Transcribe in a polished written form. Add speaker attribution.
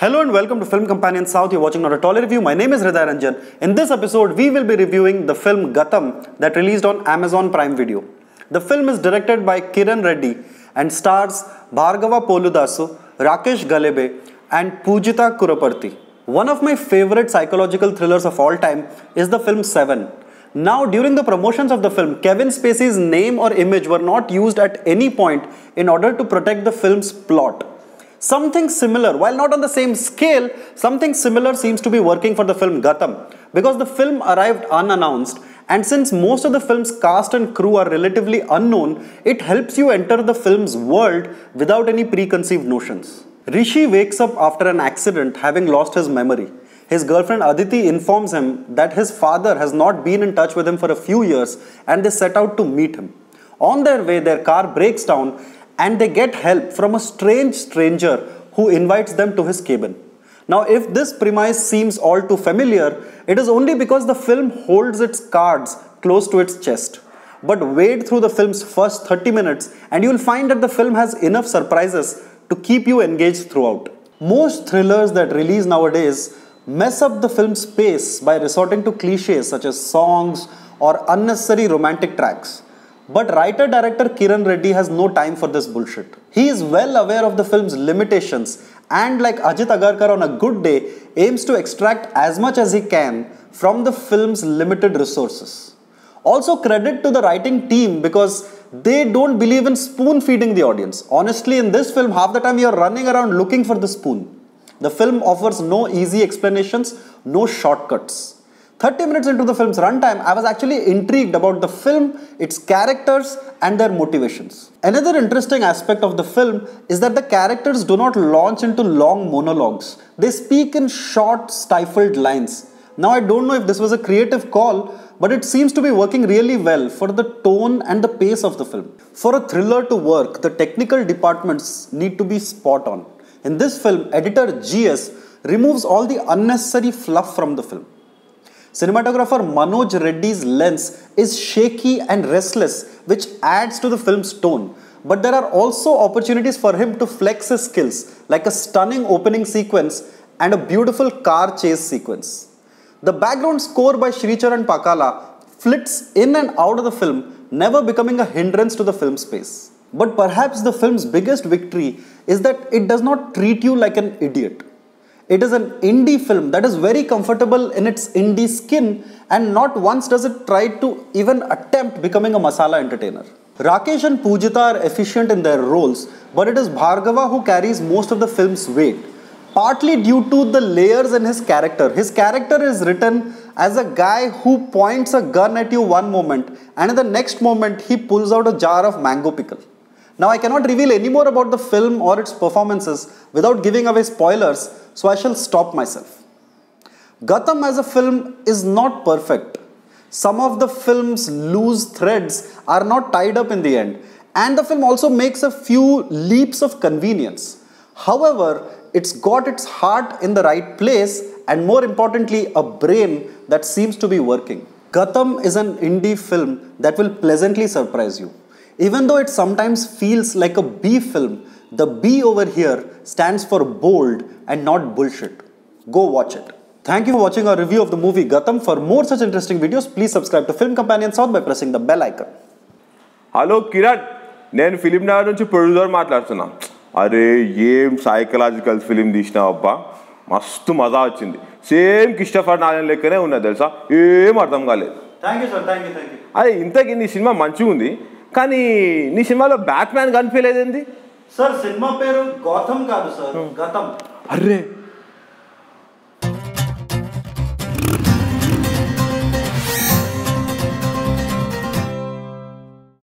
Speaker 1: Hello and welcome to Film Companion South. You're watching Not a Toller Review. My name is Hriday Ranjan. In this episode, we will be reviewing the film Gatam that released on Amazon Prime Video. The film is directed by Kiran Reddy and stars Bhargava Poludasu, Rakesh Galebe and Poojitha Kuruparthi. One of my favorite psychological thrillers of all time is the film Seven. Now, during the promotions of the film, Kevin Spacey's name or image were not used at any point in order to protect the film's plot. Something similar, while not on the same scale, something similar seems to be working for the film Gatam, because the film arrived unannounced, and since most of the film's cast and crew are relatively unknown, it helps you enter the film's world without any preconceived notions. Rishi wakes up after an accident having lost his memory. His girlfriend Aditi informs him that his father has not been in touch with him for a few years, and they set out to meet him. On their way, their car breaks down and they get help from a strange stranger who invites them to his cabin. Now, if this premise seems all too familiar, it is only because the film holds its cards close to its chest. But wade through the film's first 30 minutes and you will find that the film has enough surprises to keep you engaged throughout. Most thrillers that release nowadays mess up the film's pace by resorting to cliches such as songs or unnecessary romantic tracks. But writer-director Kiran Reddy has no time for this bullshit. He is well aware of the film's limitations and, like Ajit Agarkar on a good day, aims to extract as much as he can from the film's limited resources. Also, credit to the writing team because they don't believe in spoon-feeding the audience. Honestly, in this film, half the time you are running around looking for the spoon. The film offers no easy explanations, no shortcuts. 30 minutes into the film's runtime, I was actually intrigued about the film, its characters and their motivations. Another interesting aspect of the film is that the characters do not launch into long monologues. They speak in short, stifled lines. Now, I don't know if this was a creative call, but it seems to be working really well for the tone and the pace of the film. For a thriller to work, the technical departments need to be spot on. In this film, editor GS removes all the unnecessary fluff from the film. Cinematographer Manoj Reddy's lens is shaky and restless, which adds to the film's tone. But there are also opportunities for him to flex his skills, like a stunning opening sequence and a beautiful car chase sequence. The background score by Sricharan Pakala flits in and out of the film, never becoming a hindrance to the film's pace. But perhaps the film's biggest victory is that it does not treat you like an idiot. It is an indie film that is very comfortable in its indie skin, and not once does it try to even attempt becoming a masala entertainer. Rakesh and Poojitha are efficient in their roles, but it is Bhargava who carries most of the film's weight, partly due to the layers in his character. His character is written as a guy who points a gun at you one moment and in the next moment he pulls out a jar of mango pickle. Now, I cannot reveal any more about the film or its performances without giving away spoilers, so I shall stop myself. Gatam as a film is not perfect. Some of the film's loose threads are not tied up in the end, and the film also makes a few leaps of convenience. However, it's got its heart in the right place and, more importantly, a brain that seems to be working. Gatam is an indie film that will pleasantly surprise you. Even though it sometimes feels like a B film, the B over here stands for bold and not bullshit. Go watch it. Thank you for watching our review of the movie Gatam. For more such interesting videos, please subscribe to Film Companion South by pressing the bell icon.
Speaker 2: Hello Kiran, నేను film Nagar నుంచి producer మాట్లాడుతున్నా. అరే ఏం psychological film తీసినా అబ్బా, మస్తు మజా వచ్చింది. సేమ్ క్రిస్టోఫర్ నాలన్ లెక్కనే ఉన్నది తెలుసా, ఏం అర్థం కాలేదు.
Speaker 1: Thank you sir, thank you.
Speaker 2: అదే ఇంతకీ నీ సినిమా మంచిగా ఉంది, కానీ నీ సినిమాలో బ్యాట్ మ్యాన్ కనిపించలేదేంది?
Speaker 1: సార్, సినిమా పేరు గౌతమ్ కాదు సార్, గతం.
Speaker 2: అరే